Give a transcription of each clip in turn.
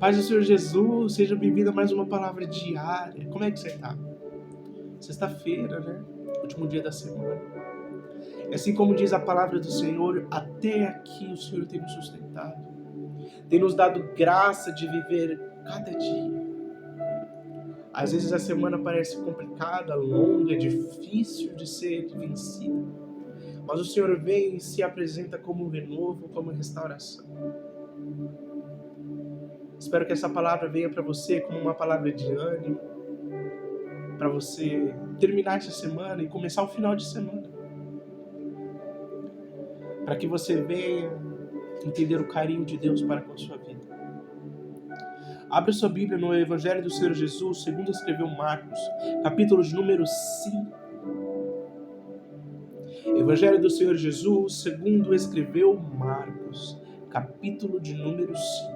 Paz do Senhor Jesus, seja bem-vindo a mais uma palavra diária. Como é que você está? Sexta-feira, né? Último dia da semana. E assim como diz a palavra do Senhor, até aqui o Senhor tem nos sustentado. Tem nos dado graça de viver cada dia. Às vezes a semana parece complicada, longa, difícil de ser vencida. Mas o Senhor vem e se apresenta como um renovo, como restauração. Espero que essa palavra venha para você como uma palavra de ânimo, para você terminar essa semana e começar o final de semana. Para que você venha entender o carinho de Deus para com a sua vida. Abra sua Bíblia no Evangelho do Senhor Jesus, segundo escreveu Marcos, capítulo de número 5. Evangelho do Senhor Jesus, segundo escreveu Marcos, capítulo de número 5.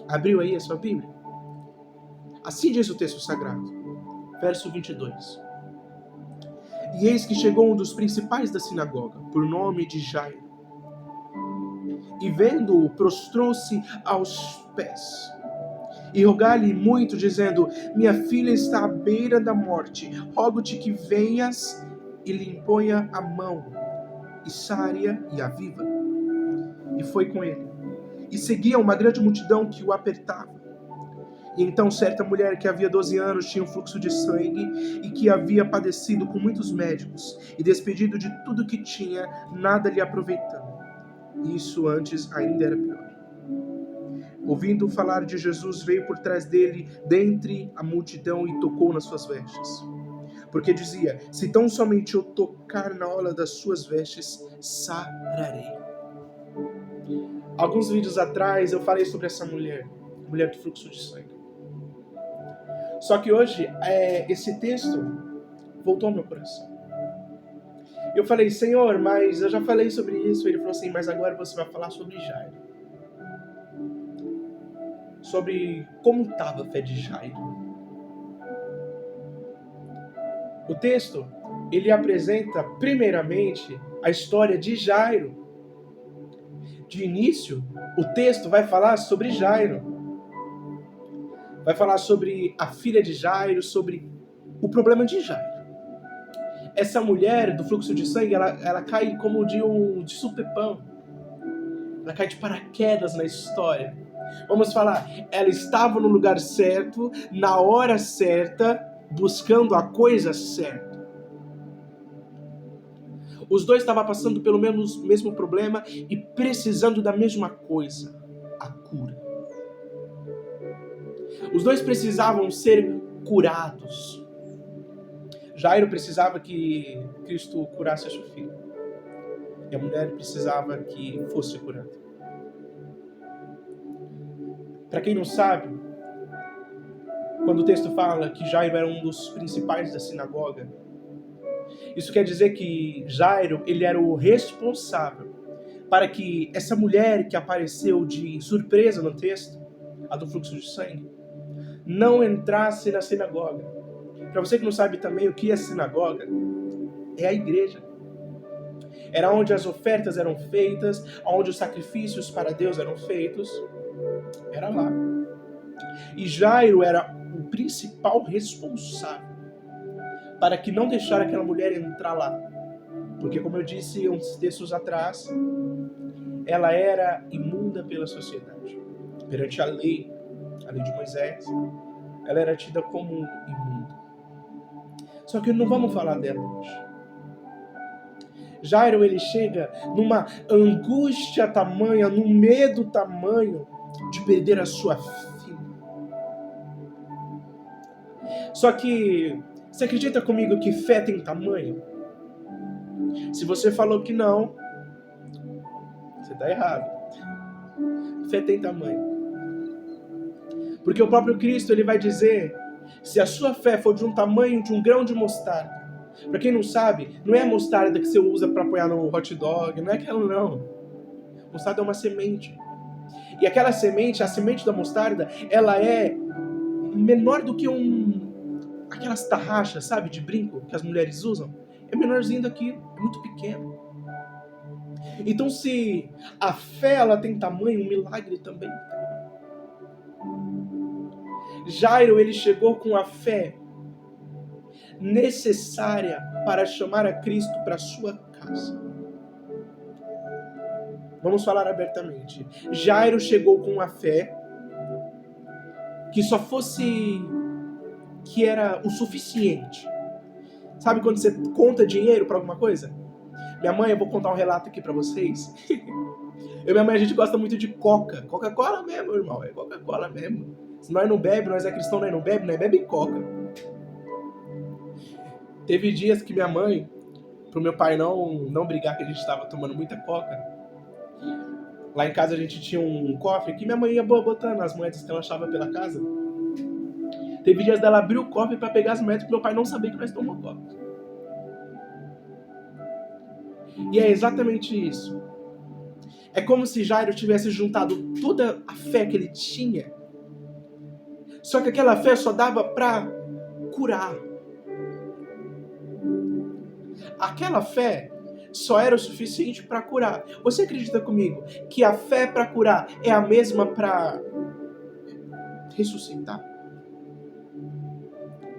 Abriu aí a sua Bíblia? Assim diz o texto sagrado, verso 22. E eis que chegou um dos principais da sinagoga, por nome de Jairo. E vendo-o, prostrou-se aos pés. E rogar-lhe muito, dizendo: minha filha está à beira da morte. Rogo-te que venhas e lhe imponha a mão, e sare-a e a viva. E foi com ele. E seguia uma grande multidão que o apertava. E então certa mulher que havia 12 anos tinha um fluxo de sangue e que havia padecido com muitos médicos e despedido de tudo que tinha, nada lhe aproveitando. Isso antes ainda era pior. Ouvindo falar de Jesus, veio por trás dele, dentre a multidão, e tocou nas suas vestes. Porque dizia: se tão somente eu tocar na orla das suas vestes, sararei. Alguns vídeos atrás eu falei sobre essa mulher do fluxo de sangue. Só que hoje, esse texto voltou ao meu coração. Eu falei: Senhor, mas eu já falei sobre isso. Ele falou assim: mas agora você vai falar sobre Jairo. Sobre como estava a fé de Jairo. O texto, ele apresenta primeiramente a história de Jairo. De início, o texto vai falar sobre Jairo. Vai falar sobre a filha de Jairo, sobre o problema de Jairo. Essa mulher do fluxo de sangue, ela cai como de supetão. Ela cai de paraquedas na história. Vamos falar, ela estava no lugar certo, na hora certa, buscando a coisa certa. Os dois estavam passando pelo mesmo problema e precisando da mesma coisa, a cura. Os dois precisavam ser curados. Jairo precisava que Cristo curasse a sua filha. E a mulher precisava que fosse curada. Para quem não sabe, quando o texto fala que Jairo era um dos principais da sinagoga, isso quer dizer que Jairo, ele era o responsável para que essa mulher que apareceu de surpresa no texto, a do fluxo de sangue, não entrasse na sinagoga. Para você que não sabe também o que é sinagoga, é a igreja. Era onde as ofertas eram feitas, onde os sacrifícios para Deus eram feitos. Era lá. E Jairo era o principal responsável para que não deixar aquela mulher entrar lá. Porque, como eu disse uns textos atrás, ela era imunda pela sociedade. Perante a lei de Moisés, ela era tida como imunda. Só que não vamos falar dela hoje. Jairo, ele chega numa angústia tamanha, num medo tamanho de perder a sua filha. Só que, você acredita comigo que fé tem tamanho? Se você falou que não, você está errado. Fé tem tamanho. Porque o próprio Cristo, ele vai dizer, se a sua fé for de um tamanho de um grão de mostarda. Para quem não sabe, não é a mostarda que você usa para apoiar no hot dog, não é aquela não. Mostarda é uma semente. E aquela semente, a semente da mostarda, ela é menor do que aquelas tarraxas, sabe, de brinco que as mulheres usam. É menorzinho daquilo, é muito pequeno. Então, se a fé ela tem tamanho, o milagre também tem. Jairo, ele chegou com a fé necessária para chamar a Cristo para sua casa. Vamos falar abertamente. Jairo chegou com a fé que era o suficiente. Sabe quando você conta dinheiro para alguma coisa? Minha mãe, eu vou contar um relato aqui para vocês. Eu e minha mãe, a gente gosta muito de Coca. Coca-Cola mesmo, irmão. É Coca-Cola mesmo. Se nós não bebe, nós é cristão, nós não bebe Coca. Teve dias que minha mãe, pro meu pai não brigar que a gente estava tomando muita Coca, lá em casa a gente tinha um cofre que minha mãe ia botando as moedas que ela achava pela casa. Teve dias dela abrir o cofre para pegar as moedas que meu pai não sabia que nós tomamos Coca. E é exatamente isso. É como se Jairo tivesse juntado toda a fé que ele tinha, só que aquela fé só dava para curar. Aquela fé só era o suficiente para curar. Você acredita comigo que a fé para curar é a mesma para ressuscitar?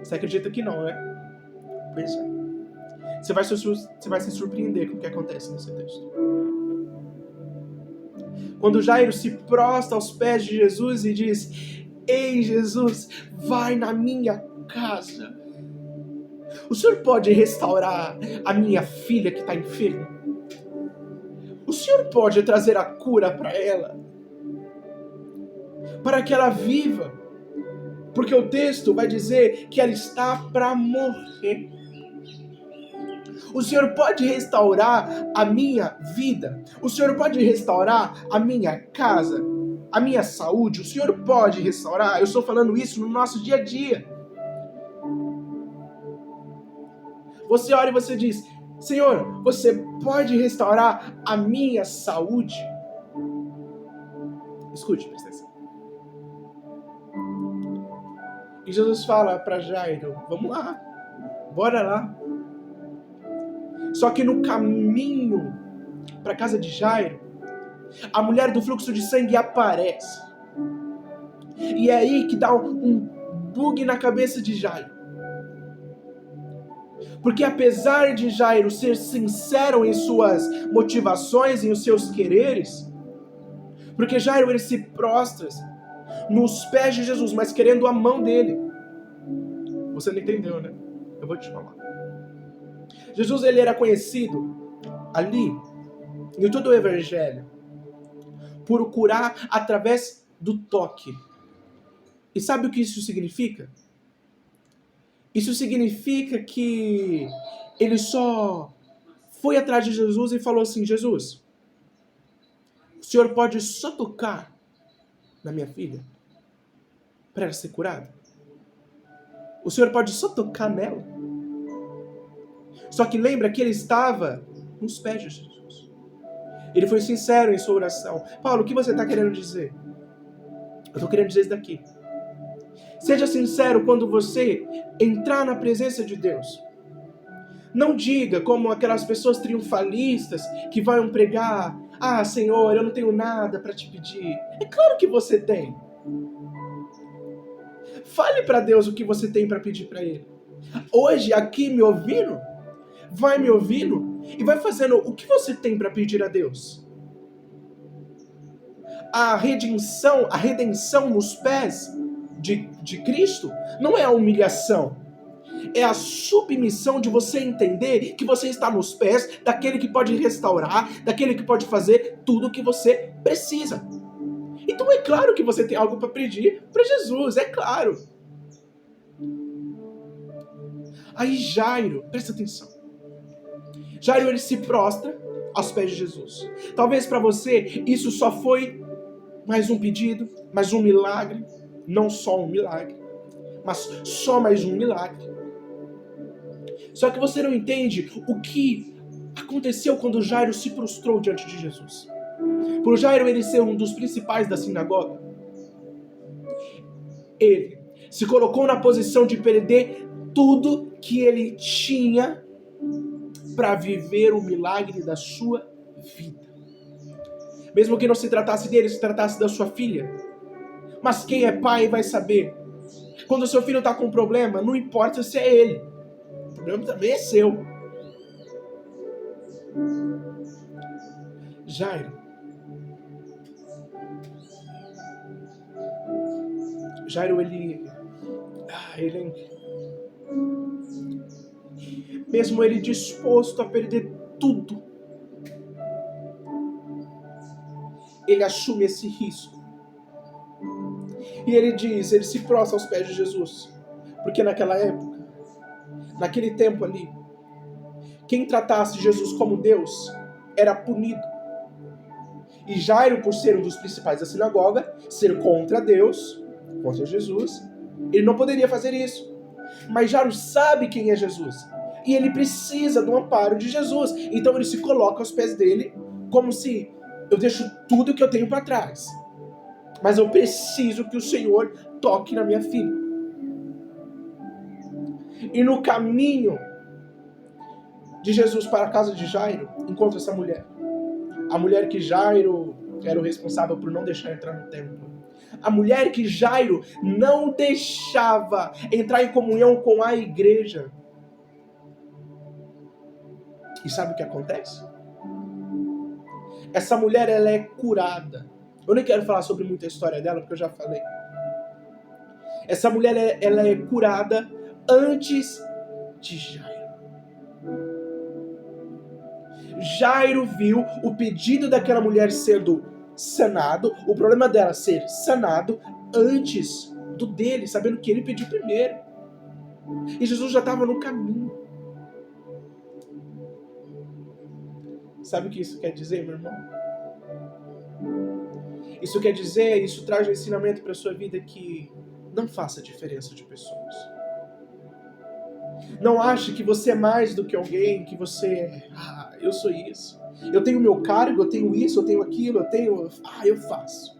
Você acredita que não, né? Pois é. Você vai se surpreender com o que acontece nesse texto. Quando Jairo se prostra aos pés de Jesus e diz: Ei, Jesus, vai na minha casa. O Senhor pode restaurar a minha filha que está enferma? O Senhor pode trazer a cura para ela? Para que ela viva? Porque o texto vai dizer que ela está para morrer. O Senhor pode restaurar a minha vida? O Senhor pode restaurar a minha casa? A minha saúde? O Senhor pode restaurar? Eu estou falando isso no nosso dia a dia. Você ora e você diz: Senhor, você pode restaurar a minha saúde? Escute, presta atenção. E Jesus fala para Jairo: vamos lá, bora lá. Só que no caminho para a casa de Jairo, a mulher do fluxo de sangue aparece. E é aí que dá um bug na cabeça de Jairo. Porque apesar de Jairo ser sincero em suas motivações, em os seus quereres, porque Jairo ele se prostra nos pés de Jesus, mas querendo a mão dele. Você não entendeu, né? Eu vou te falar. Jesus ele era conhecido ali, em todo o evangelho, por curar através do toque. E sabe o que isso significa? Isso significa que ele só foi atrás de Jesus e falou assim: Jesus, o Senhor pode só tocar na minha filha para ela ser curada? O Senhor pode só tocar nela? Só que lembra que ele estava nos pés de Jesus. Ele foi sincero em sua oração. Paulo, o que você está querendo dizer? Eu estou querendo dizer isso daqui. Seja sincero quando você entrar na presença de Deus. Não diga como aquelas pessoas triunfalistas que vão pregar: ah, Senhor, eu não tenho nada para te pedir. É claro que você tem. Fale para Deus o que você tem para pedir para Ele. Hoje, aqui me ouvindo, vai me ouvindo e vai fazendo o que você tem para pedir a Deus. A redenção nos pés de Cristo não é a humilhação, é a submissão de você entender que você está nos pés daquele que pode restaurar, daquele que pode fazer tudo o que você precisa. Então é claro que você tem algo para pedir para Jesus, é claro. Aí Jairo, presta atenção. Jairo ele se prostra aos pés de Jesus. Talvez para você isso só foi mais um pedido, mais um milagre. Não só um milagre, mas só mais um milagre. Só que você não entende o que aconteceu quando Jairo se prostrou diante de Jesus. Por Jairo ele ser um dos principais da sinagoga, ele se colocou na posição de perder tudo que ele tinha para viver o milagre da sua vida. Mesmo que não se tratasse dele, se tratasse da sua filha. Mas quem é pai vai saber. Quando o seu filho está com um problema, não importa se é ele. O problema também é seu. Jairo, ele mesmo ele disposto a perder tudo, ele assume esse risco. E ele se prostra aos pés de Jesus. Porque naquela época, naquele tempo ali, quem tratasse Jesus como Deus era punido. E Jairo, por ser um dos principais da sinagoga, ser contra Deus, contra Jesus, ele não poderia fazer isso. Mas Jairo sabe quem é Jesus. E ele precisa do amparo de Jesus. Então ele se coloca aos pés dele, como se eu deixo tudo que eu tenho para trás. Mas eu preciso que o Senhor toque na minha filha. E no caminho de Jesus para a casa de Jairo, encontra essa mulher. A mulher que Jairo era o responsável por não deixar entrar no templo. A mulher que Jairo não deixava entrar em comunhão com a igreja. E sabe o que acontece? Essa mulher, ela é curada. Eu nem quero falar sobre muita história dela, porque eu já falei. Essa mulher, ela é curada antes de Jairo. Jairo viu o pedido daquela mulher sendo sanado, o problema dela ser sanado antes do dele, sabendo que ele pediu primeiro. E Jesus já estava no caminho. Sabe o que isso quer dizer, meu irmão? Isso quer dizer, isso traz um ensinamento para a sua vida que não faça diferença de pessoas. Não ache que você é mais do que alguém, que você eu sou isso. Eu tenho meu cargo, eu tenho isso, eu tenho aquilo, eu faço.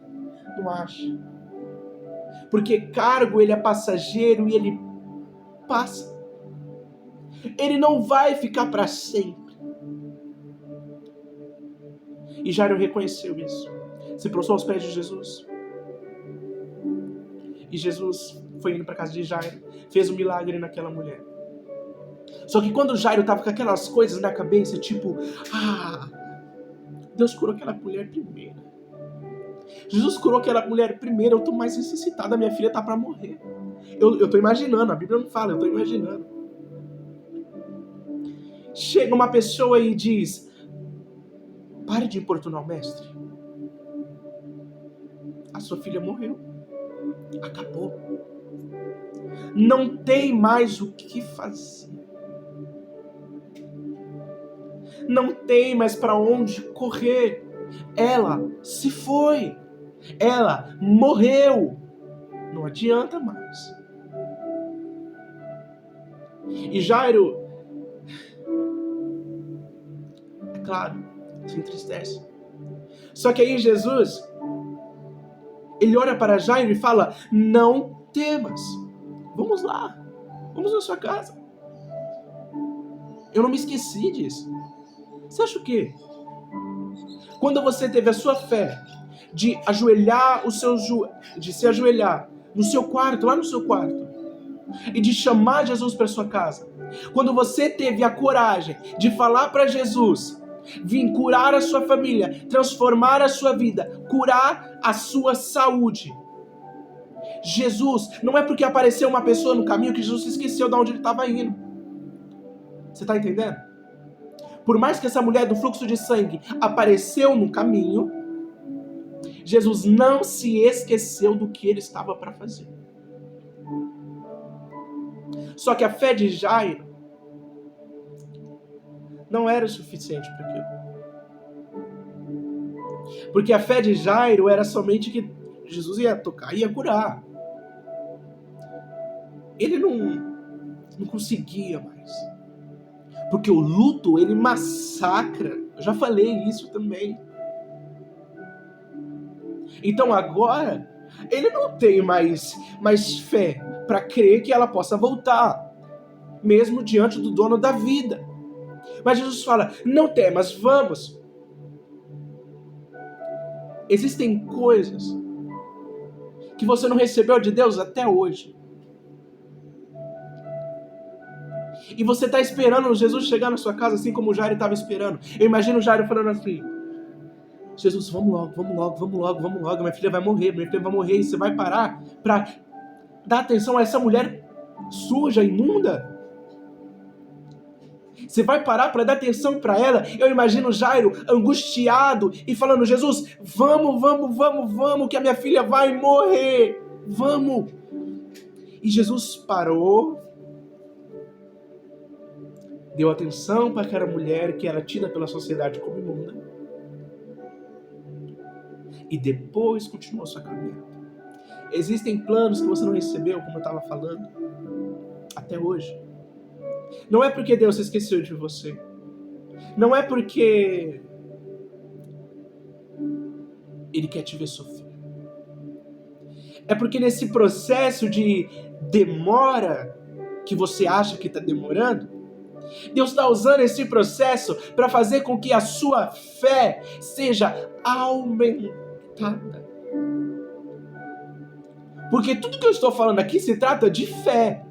Não ache. Porque cargo, ele é passageiro e ele passa. Ele não vai ficar para sempre. E Jairo reconheceu isso. Se prostrou aos pés de Jesus. E Jesus foi indo para casa de Jairo, fez um milagre naquela mulher. Só que quando Jairo estava com aquelas coisas na cabeça, tipo, Deus curou aquela mulher primeiro. Jesus curou aquela mulher primeiro, eu estou mais necessitada, minha filha está para morrer. Eu estou imaginando, a Bíblia não fala, eu estou imaginando. Chega uma pessoa e diz, pare de importunar o mestre. A sua filha morreu. Acabou. Não tem mais o que fazer. Não tem mais para onde correr. Ela se foi. Ela morreu. Não adianta mais. E Jairo, é claro, se entristece. Só que aí Jesus, ele olha para Jairo e fala, não temas. Vamos lá. Vamos na sua casa. Eu não me esqueci disso. Você acha o quê? Quando você teve a sua fé de ajoelhar de se ajoelhar no seu quarto, lá no seu quarto, e de chamar Jesus para sua casa, quando você teve a coragem de falar para Jesus, vir curar a sua família, transformar a sua vida, curar a sua saúde, Jesus, não é porque apareceu uma pessoa no caminho que Jesus se esqueceu de onde ele estava indo. Você está entendendo? Por mais que essa mulher do fluxo de sangue apareceu no caminho, Jesus não se esqueceu do que ele estava para fazer. Só que a fé de Jairo não era o suficiente para aquilo. Porque a fé de Jairo era somente que Jesus ia tocar, ia curar. Ele não conseguia mais. Porque o luto, ele massacra. Eu já falei isso também. Então agora, ele não tem mais fé para crer que ela possa voltar. Mesmo diante do dono da vida. Mas Jesus fala, não temas, vamos. Existem coisas que você não recebeu de Deus até hoje. E você está esperando Jesus chegar na sua casa, assim como o Jairo estava esperando. Eu imagino o Jairo falando assim: Jesus, vamos logo, minha filha vai morrer, e você vai parar para dar atenção a essa mulher suja, imunda? Você vai parar para dar atenção para ela? Eu imagino Jairo angustiado e falando: Jesus, vamos, que a minha filha vai morrer, vamos. E Jesus parou, deu atenção para aquela mulher que era tida pela sociedade como imunda, e depois continuou sua caminhada. Existem planos que você não recebeu, como eu estava falando, até hoje. Não é porque Deus se esqueceu de você. Não é porque Ele quer te ver sofrer. É porque nesse processo de demora, que você acha que está demorando, Deus está usando esse processo para fazer com que a sua fé seja aumentada. Porque tudo que eu estou falando aqui se trata de fé.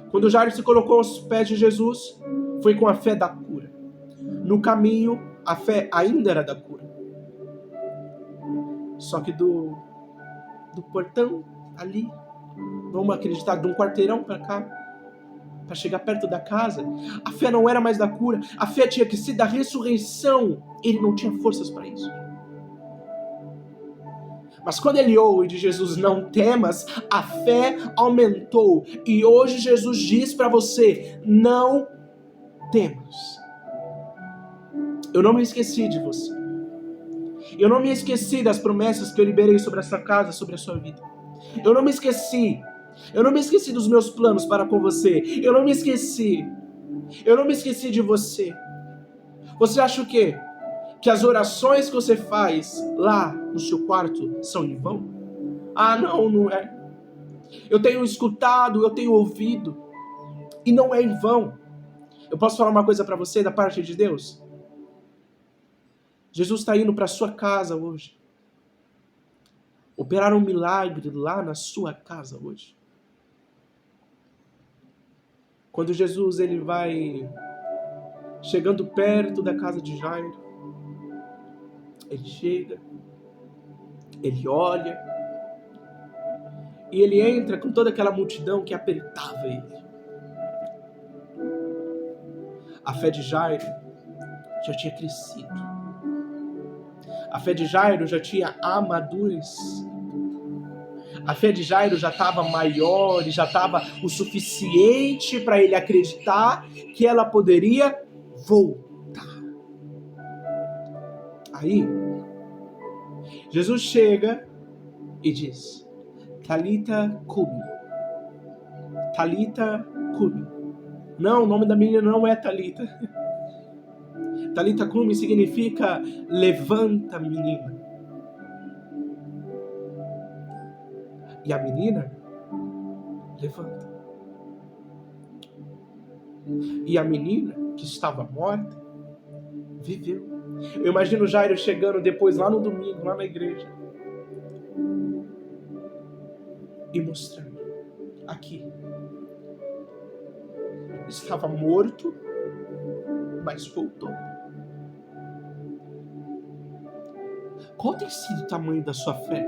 Quando Jairo se colocou aos pés de Jesus, foi com a fé da cura. No caminho, a fé ainda era da cura. Só que do portão ali, vamos acreditar, de um quarteirão para cá, para chegar perto da casa, a fé não era mais da cura, a fé tinha que ser da ressurreição. Ele não tinha forças para isso. Mas quando ele ouve de Jesus, não temas, a fé aumentou. E hoje Jesus diz para você, não temas. Eu não me esqueci de você. Eu não me esqueci das promessas que eu liberei sobre a sua casa, sobre a sua vida. Eu não me esqueci. Eu não me esqueci dos meus planos para com você. Eu não me esqueci. Eu não me esqueci de você. Você acha o quê? Que as orações que você faz lá no seu quarto são em vão? Ah, não é. Eu tenho escutado, eu tenho ouvido, e não é em vão. Eu posso falar uma coisa para você da parte de Deus? Jesus está indo para a sua casa hoje. Operar um milagre lá na sua casa hoje. Quando Jesus ele vai chegando perto da casa de Jairo, ele chega, ele olha, e ele entra com toda aquela multidão que apertava ele. A fé de Jairo já tinha crescido. A fé de Jairo já tinha amadurecido. A fé de Jairo já estava maior e já estava o suficiente para ele acreditar que ela poderia voltar. Aí, Jesus chega e diz, Talita Cumi. Talita Cumi. Não, o nome da menina não é Talita. Talita Cumi significa levanta, menina. E a menina levanta. E a menina que estava morta viveu. Eu imagino Jairo chegando depois lá no domingo, lá na igreja, e mostrando, aqui, estava morto, mas voltou. Qual tem sido o tamanho da sua fé?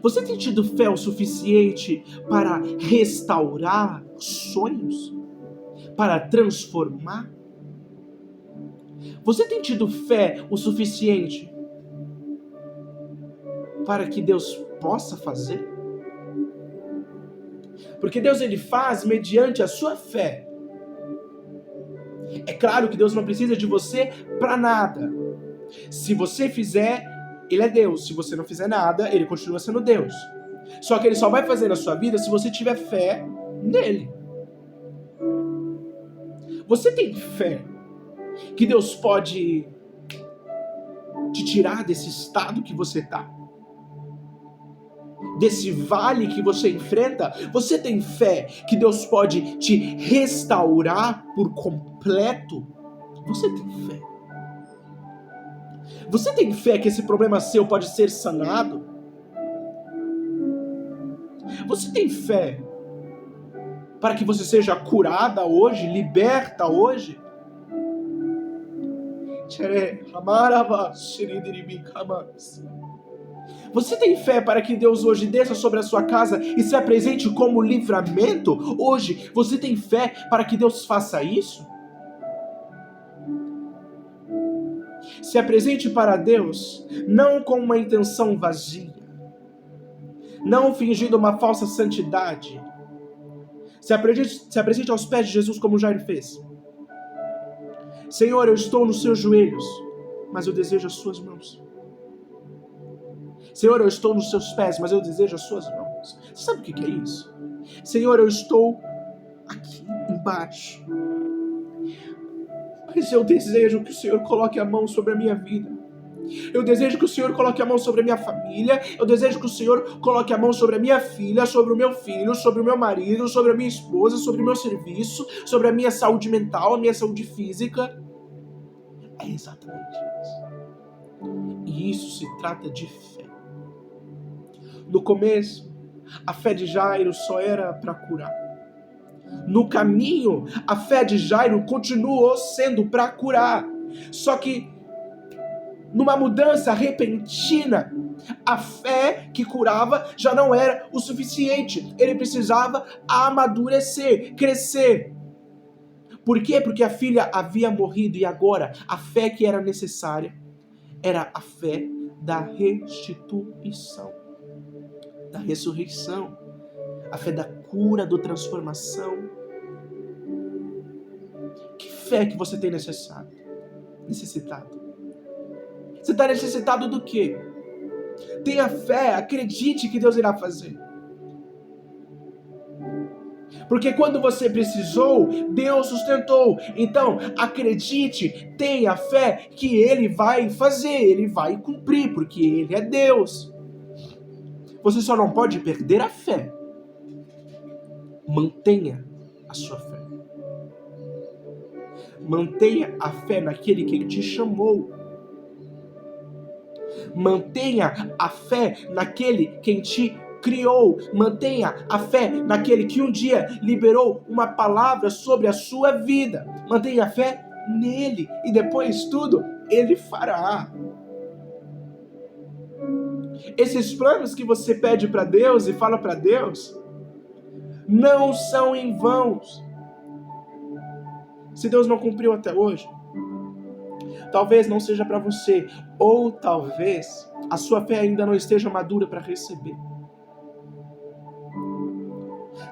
Você tem tido fé o suficiente para restaurar sonhos? Para transformar? Você tem tido fé o suficiente para que Deus possa fazer? Porque Deus ele faz mediante a sua fé. É claro que Deus não precisa de você para nada. Se você fizer, Ele é Deus. Se você não fizer nada, Ele continua sendo Deus. Só que Ele só vai fazer na sua vida se você tiver fé nele. Você tem fé que Deus pode te tirar desse estado que você está? Desse vale que você enfrenta? Você tem fé que Deus pode te restaurar por completo? Você tem fé? Você tem fé que esse problema seu pode ser sanado? Você tem fé para que você seja curada hoje, liberta hoje? Você tem fé para que Deus hoje desça sobre a sua casa e se apresente como livramento? Hoje, você tem fé para que Deus faça isso? Se apresente para Deus não com uma intenção vazia, não fingindo uma falsa santidade. Se apresente aos pés de Jesus como Jairo fez. Senhor, eu estou nos seus joelhos, mas eu desejo as suas mãos. Senhor, eu estou nos seus pés, mas eu desejo as suas mãos. Você sabe o que é isso? Senhor, eu estou aqui embaixo, mas eu desejo que o Senhor coloque a mão sobre a minha vida. Eu desejo que o Senhor coloque a mão sobre a minha família. Eu desejo que o Senhor coloque a mão sobre a minha filha, sobre o meu filho, sobre o meu marido, sobre a minha esposa, sobre o meu serviço, sobre a minha saúde mental, a minha saúde física. É exatamente isso. E isso se trata de fé. No começo, a fé de Jairo só era para curar. No caminho, a fé de Jairo continuou sendo para curar. Só que, numa mudança repentina, a fé que curava já não era o suficiente. Ele precisava amadurecer, crescer. Por quê? Porque a filha havia morrido e agora a fé que era necessária era a fé da restituição, da ressurreição, a fé da cura, da transformação. Que fé que você tem necessitado? Você está necessitado do quê? Tenha fé, acredite que Deus irá fazer. Porque quando você precisou, Deus sustentou. Então, acredite, tenha fé que Ele vai fazer, Ele vai cumprir, porque Ele é Deus. Você só não pode perder a fé. Mantenha a sua fé. Mantenha a fé naquele que te chamou. Mantenha a fé naquele que te criou. Mantenha a fé naquele que um dia liberou uma palavra sobre a sua vida. Mantenha a fé nele e depois tudo ele fará. Esses planos que você pede para Deus e fala para Deus não são em vão. Se Deus não cumpriu até hoje, talvez não seja para você, ou talvez a sua fé ainda não esteja madura para receber.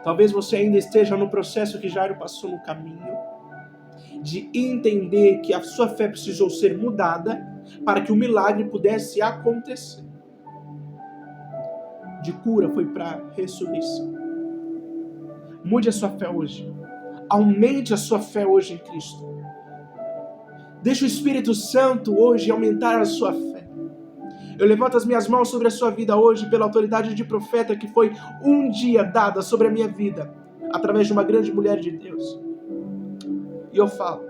Talvez você ainda esteja no processo que Jairo passou no caminho, de entender que a sua fé precisou ser mudada para que o milagre pudesse acontecer. De cura foi para ressurreição. Mude a sua fé hoje. Aumente a sua fé hoje em Cristo. Deixe o Espírito Santo hoje aumentar a sua fé. Eu levanto as minhas mãos sobre a sua vida hoje pela autoridade de profeta que foi um dia dada sobre a minha vida, através de uma grande mulher de Deus. E eu falo: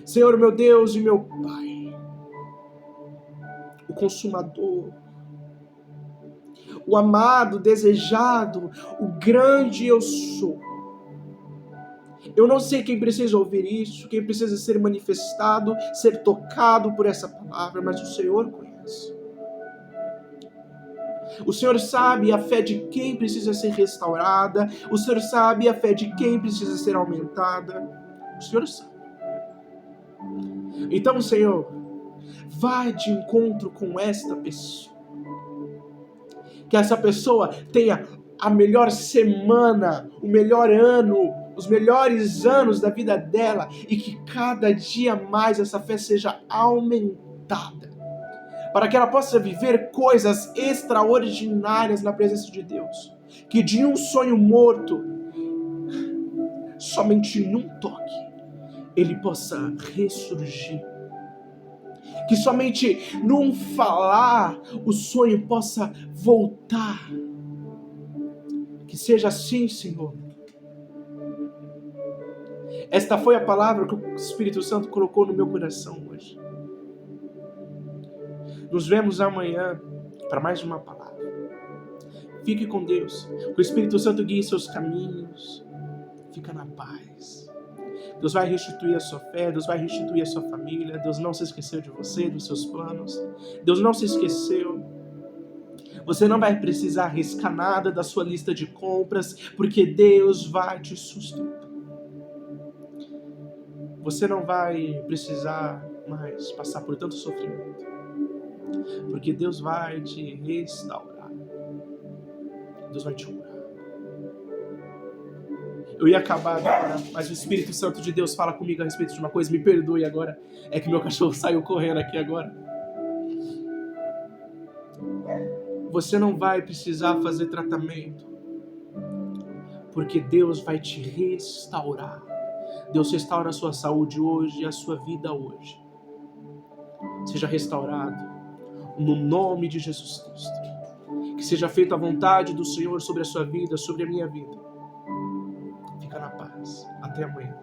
Senhor, meu Deus e meu Pai, o consumador, o amado, desejado, o grande eu sou. Eu não sei quem precisa ouvir isso, quem precisa ser manifestado, ser tocado por essa palavra, mas o Senhor conhece. O Senhor sabe a fé de quem precisa ser restaurada, o Senhor sabe a fé de quem precisa ser aumentada, o Senhor sabe. Então, Senhor, vai de encontro com esta pessoa. Que essa pessoa tenha a melhor semana, o melhor ano, os melhores anos da vida dela e que cada dia mais essa fé seja aumentada, para que ela possa viver coisas extraordinárias na presença de Deus, que de um sonho morto, somente num toque, ele possa ressurgir, que somente num falar o sonho possa voltar. Que seja assim, Senhor. Esta foi a palavra que o Espírito Santo colocou no meu coração hoje. Nos vemos amanhã para mais uma palavra. Fique com Deus. Que o Espírito Santo guie seus caminhos. Fica na paz. Deus vai restituir a sua fé, Deus vai restituir a sua família. Deus não se esqueceu de você, dos seus planos. Deus não se esqueceu. Você não vai precisar arriscar nada da sua lista de compras, porque Deus vai te sustentar. Você não vai precisar mais passar por tanto sofrimento, porque Deus vai te restaurar. Deus vai te curar. Eu ia acabar agora, mas o Espírito Santo de Deus fala comigo a respeito de uma coisa. Me perdoe agora, é que meu cachorro saiu correndo aqui agora. Você não vai precisar fazer tratamento, porque Deus vai te restaurar. Deus restaura a sua saúde hoje e a sua vida hoje. Seja restaurado no nome de Jesus Cristo. Que seja feita a vontade do Senhor sobre a sua vida, sobre a minha vida. Fica na paz. Até amanhã.